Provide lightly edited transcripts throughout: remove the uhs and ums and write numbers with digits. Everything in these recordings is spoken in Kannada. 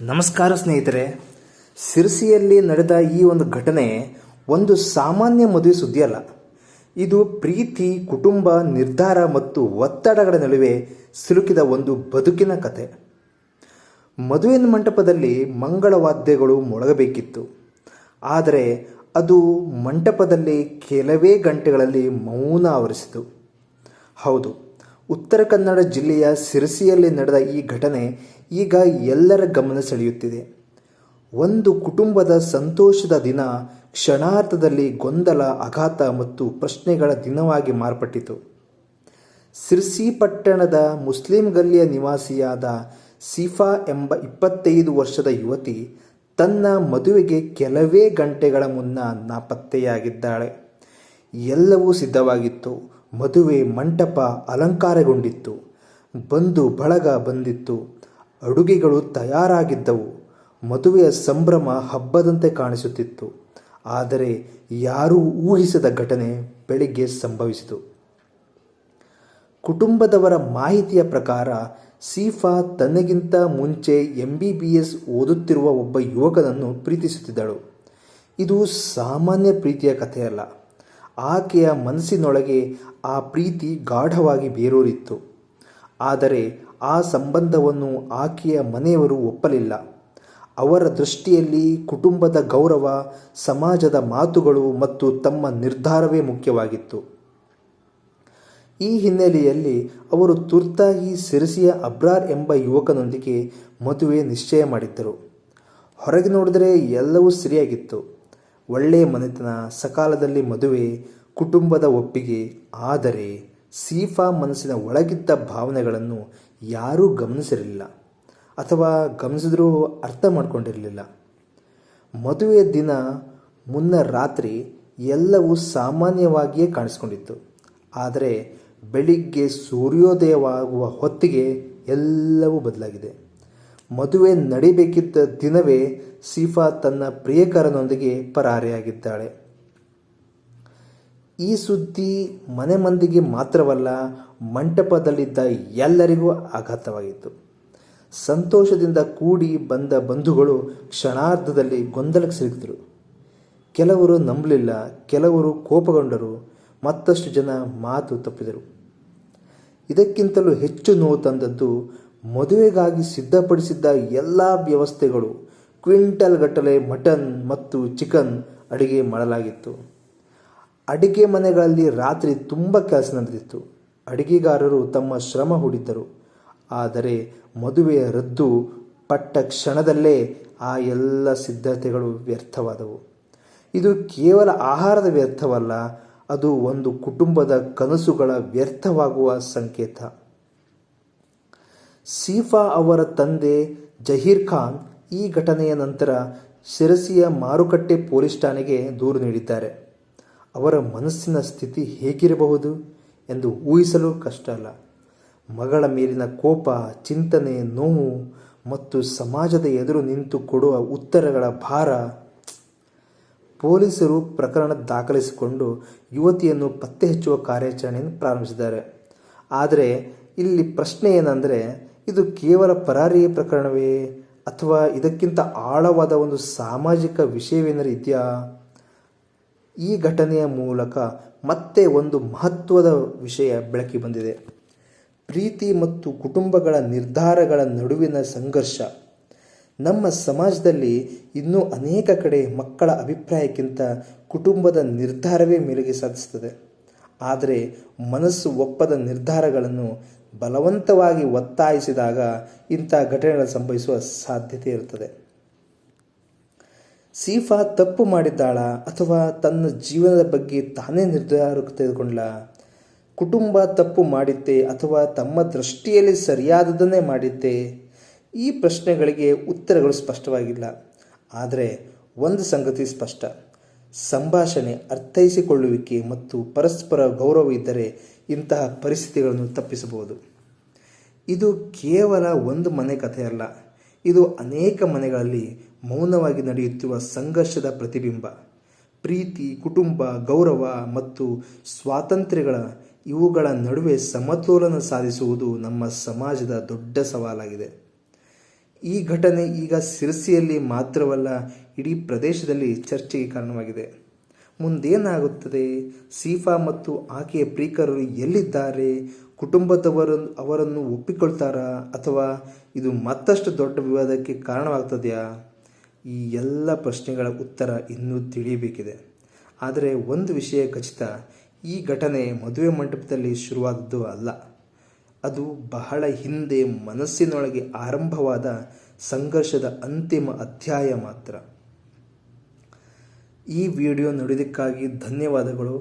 ನಮಸ್ಕಾರ ಸ್ನೇಹಿತರೆ. ಸಿರ್ಸಿಯಲ್ಲಿ ನಡೆದ ಈ ಒಂದು ಘಟನೆ ಒಂದು ಸಾಮಾನ್ಯ ಮದುವೆ ಸುದ್ದಿ ಅಲ್ಲ. ಇದು ಪ್ರೀತಿ, ಕುಟುಂಬ, ನಿರ್ಧಾರ ಮತ್ತು ಒತ್ತಡಗಳ ನಡುವೆ ಸಿಲುಕಿದ ಒಂದು ಬದುಕಿನ ಕತೆ. ಮದುವೆ ಮಂಟಪದಲ್ಲಿ ಮಂಗಳವಾದ್ಯಗಳು ಮೊಳಗಬೇಕಿತ್ತು. ಆದರೆ ಅದು ಮಂಟಪದಲ್ಲಿ ಕೆಲವೇ ಗಂಟೆಗಳಲ್ಲಿ ಮೌನ ಆವರಿಸಿತು. ಹೌದು, ಉತ್ತರ ಕನ್ನಡ ಜಿಲ್ಲೆಯ ಸಿರಸಿಯಲ್ಲಿ ನಡೆದ ಈ ಘಟನೆ ಈಗ ಎಲ್ಲರ ಗಮನ ಸೆಳೆಯುತ್ತಿದೆ. ಒಂದು ಕುಟುಂಬದ ಸಂತೋಷದ ದಿನ ಕ್ಷಣಾರ್ಧದಲ್ಲಿ ಗೊಂದಲ, ಆಘಾತ ಮತ್ತು ಪ್ರಶ್ನೆಗಳ ದಿನವಾಗಿ ಮಾರ್ಪಟ್ಟಿತು. ಸಿರ್ಸಿ ಪಟ್ಟಣದ ಮುಸ್ಲಿಂ ಗಲ್ಲಿಯ ನಿವಾಸಿಯಾದ ಸೀಫಾ ಎಂಬ 25 ವರ್ಷದ ಯುವತಿ ತನ್ನ ಮದುವೆಗೆ ಕೆಲವೇ ಗಂಟೆಗಳ ಮುನ್ನ ನಾಪತ್ತೆಯಾಗಿದ್ದಾಳೆ. ಎಲ್ಲವೂ ಸಿದ್ಧವಾಗಿತ್ತು. ಮದುವೆ ಮಂಟಪ ಅಲಂಕಾರಗೊಂಡಿತ್ತು. ಬಂಧು ಬಳಗ ಬಂದಿತ್ತು. ಅಡುಗೆಗಳು ತಯಾರಾಗಿದ್ದವು. ಮದುವೆಯ ಸಂಭ್ರಮ ಹಬ್ಬದಂತೆ ಕಾಣಿಸುತ್ತಿತ್ತು. ಆದರೆ ಯಾರೂ ಊಹಿಸದ ಘಟನೆ ಬೆಳಿಗ್ಗೆ ಸಂಭವಿಸಿತು. ಕುಟುಂಬದವರ ಮಾಹಿತಿಯ ಪ್ರಕಾರ ಸೀಫಾ ತನಗಿಂತ ಮುಂಚೆ MBBS ಓದುತ್ತಿರುವ ಒಬ್ಬ ಯುವಕನನ್ನು ಪ್ರೀತಿಸುತ್ತಿದ್ದಳು. ಇದು ಸಾಮಾನ್ಯ ಪ್ರೀತಿಯ ಕಥೆಯಲ್ಲ. ಆಕೆಯ ಮನಸ್ಸಿನೊಳಗೆ ಆ ಪ್ರೀತಿ ಗಾಢವಾಗಿ ಬೇರೂರಿತ್ತು. ಆದರೆ ಆ ಸಂಬಂಧವನ್ನು ಆಕೆಯ ಮನೆಯವರು ಒಪ್ಪಲಿಲ್ಲ. ಅವರ ದೃಷ್ಟಿಯಲ್ಲಿ ಕುಟುಂಬದ ಗೌರವ, ಸಮಾಜದ ಮಾತುಗಳು ಮತ್ತು ತಮ್ಮ ನಿರ್ಧಾರವೇ ಮುಖ್ಯವಾಗಿತ್ತು. ಈ ಹಿನ್ನೆಲೆಯಲ್ಲಿ ಅವರು ತುರ್ತಾಗಿ ಸಿರಸಿಯ ಅಬ್ರಾರ್ ಎಂಬ ಯುವಕನೊಂದಿಗೆ ಮದುವೆ ನಿಶ್ಚಯ ಮಾಡಿದ್ದರು. ಹೊರಗೆ ನೋಡಿದರೆ ಎಲ್ಲವೂ ಸರಿಯಾಗಿತ್ತು. ಒಳ್ಳೆಯ ಮನೆತನ, ಸಕಾಲದಲ್ಲಿ ಮದುವೆ, ಕುಟುಂಬದ ಒಪ್ಪಿಗೆ. ಆದರೆ ಸೀಫಾ ಮನಸ್ಸಿನ ಒಳಗಿದ್ದ ಭಾವನೆಗಳನ್ನು ಯಾರೂ ಗಮನಿಸಿರಲಿಲ್ಲ, ಅಥವಾ ಗಮನಿಸಿದ್ರೂ ಅರ್ಥ ಮಾಡಿಕೊಂಡಿರಲಿಲ್ಲ. ಮದುವೆಯ ದಿನ ಮುನ್ನ ರಾತ್ರಿ ಎಲ್ಲವೂ ಸಾಮಾನ್ಯವಾಗಿಯೇ ಕಾಣಿಸಿಕೊಂಡಿತ್ತು. ಆದರೆ ಬೆಳಿಗ್ಗೆ ಸೂರ್ಯೋದಯವಾಗುವ ಹೊತ್ತಿಗೆ ಎಲ್ಲವೂ ಬದಲಾಗಿದೆ. ಮದುವೆ ನಡಿಬೇಕಿದ್ದ ದಿನವೇ ಸೀಫಾ ತನ್ನ ಪ್ರಿಯಕರನೊಂದಿಗೆ ಪರಾರಿಯಾಗಿದ್ದಾಳೆ. ಈ ಸುದ್ದಿ ಮನೆ ಮಂದಿಗೆ ಮಾತ್ರವಲ್ಲ, ಮಂಟಪದಲ್ಲಿದ್ದ ಎಲ್ಲರಿಗೂ ಆಘಾತವಾಗಿತ್ತು. ಸಂತೋಷದಿಂದ ಕೂಡಿ ಬಂದ ಬಂಧುಗಳು ಕ್ಷಣಾರ್ಧದಲ್ಲಿ ಗೊಂದಲಕ್ಕೆ ಸಿಲುಕಿದರು. ಕೆಲವರು ನಂಬಲಿಲ್ಲ, ಕೆಲವರು ಕೋಪಗೊಂಡರು, ಮತ್ತಷ್ಟು ಜನ ಮಾತು ತಪ್ಪಿದರು. ಇದಕ್ಕಿಂತಲೂ ಹೆಚ್ಚು ನೋವು ತಂದದ್ದು ಮದುವೆಗಾಗಿ ಸಿದ್ಧಪಡಿಸಿದ್ದ ಎಲ್ಲ ವ್ಯವಸ್ಥೆಗಳು. ಕ್ವಿಂಟಲ್ ಗಟ್ಟಲೆ ಮಟನ್ ಮತ್ತು ಚಿಕನ್ ಅಡಿಗೆ ಮಾಡಲಾಗಿತ್ತು. ಅಡಿಗೆ ಮನೆಗಳಲ್ಲಿ ರಾತ್ರಿ ತುಂಬ ಕೆಲಸ ನಡೆದಿತ್ತು. ಅಡಿಗೆಗಾರರು ತಮ್ಮ ಶ್ರಮ ಹೂಡಿದ್ದರು. ಆದರೆ ಮದುವೆಯ ರದ್ದು ಪಟ್ಟ ಕ್ಷಣದಲ್ಲೇ ಆ ಎಲ್ಲ ಸಿದ್ಧತೆಗಳು ವ್ಯರ್ಥವಾದವು. ಇದು ಕೇವಲ ಆಹಾರದ ವ್ಯರ್ಥವಲ್ಲ, ಅದು ಒಂದು ಕುಟುಂಬದ ಕನಸುಗಳ ವ್ಯರ್ಥವಾಗುವ ಸಂಕೇತ. ಸೀಫಾ ಅವರ ತಂದೆ ಜಹೀರ್ ಖಾನ್ ಈ ಘಟನೆಯ ನಂತರ ಸಿರಸಿಯ ಮಾರುಕಟ್ಟೆ ಪೊಲೀಸ್ ಠಾಣೆಗೆ ದೂರು ನೀಡಿದ್ದಾರೆ. ಅವರ ಮನಸ್ಸಿನ ಸ್ಥಿತಿ ಹೇಗಿರಬಹುದು ಎಂದು ಊಹಿಸಲು ಕಷ್ಟ ಅಲ್ಲ. ಮಗಳ ಮೇಲಿನ ಕೋಪ, ಚಿಂತನೆ, ನೋವು ಮತ್ತು ಸಮಾಜದ ಎದುರು ನಿಂತು ಕೊಡುವ ಉತ್ತರಗಳ ಭಾರ. ಪೊಲೀಸರು ಪ್ರಕರಣ ದಾಖಲಿಸಿಕೊಂಡು ಯುವತಿಯನ್ನು ಪತ್ತೆ ಹಚ್ಚುವ ಕಾರ್ಯಾಚರಣೆಯನ್ನು ಪ್ರಾರಂಭಿಸಿದ್ದಾರೆ. ಆದರೆ ಇಲ್ಲಿ ಪ್ರಶ್ನೆ ಏನಂದರೆ, ಇದು ಕೇವಲ ಪರಾರಿ ಪ್ರಕರಣವೇ, ಅಥವಾ ಇದಕ್ಕಿಂತ ಆಳವಾದ ಒಂದು ಸಾಮಾಜಿಕ ವಿಷಯವೇನಾದರೂ ಇದೆಯಾ? ಈ ಘಟನೆಯ ಮೂಲಕ ಮತ್ತೆ ಒಂದು ಮಹತ್ವದ ವಿಷಯ ಬೆಳಕಿ ಬಂದಿದೆ. ಪ್ರೀತಿ ಮತ್ತು ಕುಟುಂಬಗಳ ನಿರ್ಧಾರಗಳ ನಡುವಿನ ಸಂಘರ್ಷ. ನಮ್ಮ ಸಮಾಜದಲ್ಲಿ ಇನ್ನೂ ಅನೇಕ ಕಡೆ ಮಕ್ಕಳ ಅಭಿಪ್ರಾಯಕ್ಕಿಂತ ಕುಟುಂಬದ ನಿರ್ಧಾರವೇ ಮೇಲುಗೈ ಸಾಧಿಸುತ್ತದೆ. ಆದರೆ ಮನಸ್ಸು ಒಪ್ಪದ ನಿರ್ಧಾರಗಳನ್ನು ಬಲವಂತವಾಗಿ ಒತ್ತಾಯಿಸಿದಾಗ ಇಂಥ ಘಟನೆಗಳು ಸಂಭವಿಸುವ ಸಾಧ್ಯತೆ ಇರುತ್ತದೆ. ಸೀಫಾ ತಪ್ಪು ಮಾಡಿದ್ದಾಳ, ಅಥವಾ ತನ್ನ ಜೀವನದ ಬಗ್ಗೆ ತಾನೇ ನಿರ್ಧಾರ ತೆಗೆದುಕೊಂಡ್ಲ? ಕುಟುಂಬ ತಪ್ಪು ಮಾಡಿದ್ದೆ, ಅಥವಾ ತಮ್ಮ ದೃಷ್ಟಿಯಲ್ಲಿ ಸರಿಯಾದದನ್ನೇ ಮಾಡಿದ್ದೆ? ಈ ಪ್ರಶ್ನೆಗಳಿಗೆ ಉತ್ತರಗಳು ಸ್ಪಷ್ಟವಾಗಿಲ್ಲ. ಆದರೆ ಒಂದು ಸಂಗತಿ ಸ್ಪಷ್ಟ: ಸಂಭಾಷಣೆ, ಅರ್ಥೈಸಿಕೊಳ್ಳುವಿಕೆ ಮತ್ತು ಪರಸ್ಪರ ಗೌರವ ಇದ್ದರೆ ಇಂತಹ ಪರಿಸ್ಥಿತಿಗಳನ್ನು ತಪ್ಪಿಸಬಹುದು. ಇದು ಕೇವಲ ಒಂದು ಮನೆ ಕಥೆಯಲ್ಲ, ಇದು ಅನೇಕ ಮನೆಗಳಲ್ಲಿ ಮೌನವಾಗಿ ನಡೆಯುತ್ತಿರುವ ಸಂಘರ್ಷದ ಪ್ರತಿಬಿಂಬ. ಪ್ರೀತಿ, ಕುಟುಂಬ, ಗೌರವ ಮತ್ತು ಸ್ವಾತಂತ್ರ್ಯಗಳ ಇವುಗಳ ನಡುವೆ ಸಮತೋಲನ ಸಾಧಿಸುವುದು ನಮ್ಮ ಸಮಾಜದ ದೊಡ್ಡ ಸವಾಲಾಗಿದೆ. ಈ ಘಟನೆ ಈಗ ಸಿರಸಿಯಲ್ಲಿ ಮಾತ್ರವಲ್ಲ, ಇಡೀ ಪ್ರದೇಶದಲ್ಲಿ ಚರ್ಚೆಗೆ ಕಾರಣವಾಗಿದೆ. ಮುಂದೇನಾಗುತ್ತದೆ? ಸೀಫಾ ಮತ್ತು ಆಕೆಯ ಪ್ರಿಯಕರು ಎಲ್ಲಿದ್ದಾರೆ? ಕುಟುಂಬದವರು ಅವರನ್ನು ಒಪ್ಪಿಕೊಳ್ತಾರಾ, ಅಥವಾ ಇದು ಮತ್ತಷ್ಟು ದೊಡ್ಡ ವಿವಾದಕ್ಕೆ ಕಾರಣವಾಗ್ತದೆಯಾ? ಈ ಎಲ್ಲ ಪ್ರಶ್ನೆಗಳ ಉತ್ತರ ಇನ್ನೂ ತಿಳಿಯಬೇಕಿದೆ. ಆದರೆ ಒಂದು ವಿಷಯ ಖಚಿತ, ಈ ಘಟನೆ ಮದುವೆ ಮಂಟಪದಲ್ಲಿ ಶುರುವಾದದ್ದು ಅಲ್ಲ. ಅದು ಬಹಳ ಹಿಂದೆ ಮನಸ್ಸಿನೊಳಗೆ ಆರಂಭವಾದ ಸಂಘರ್ಷದ ಅಂತಿಮ ಅಧ್ಯಾಯ ಮಾತ್ರ. ಈ ವಿಡಿಯೋ ನೋಡಿದ್ದಕ್ಕಾಗಿ ಧನ್ಯವಾದಗಳು.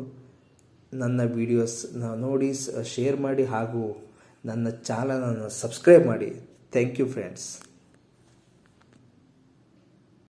ನನ್ನ ವಿಡಿಯೋಸ್ ನೋಡಿ ಶೇರ್ ಮಾಡಿ ಹಾಗೂ ನನ್ನ ಚಾನಲನ್ನು ಸಬ್ಸ್ಕ್ರೈಬ್ ಮಾಡಿ. Thank you friends.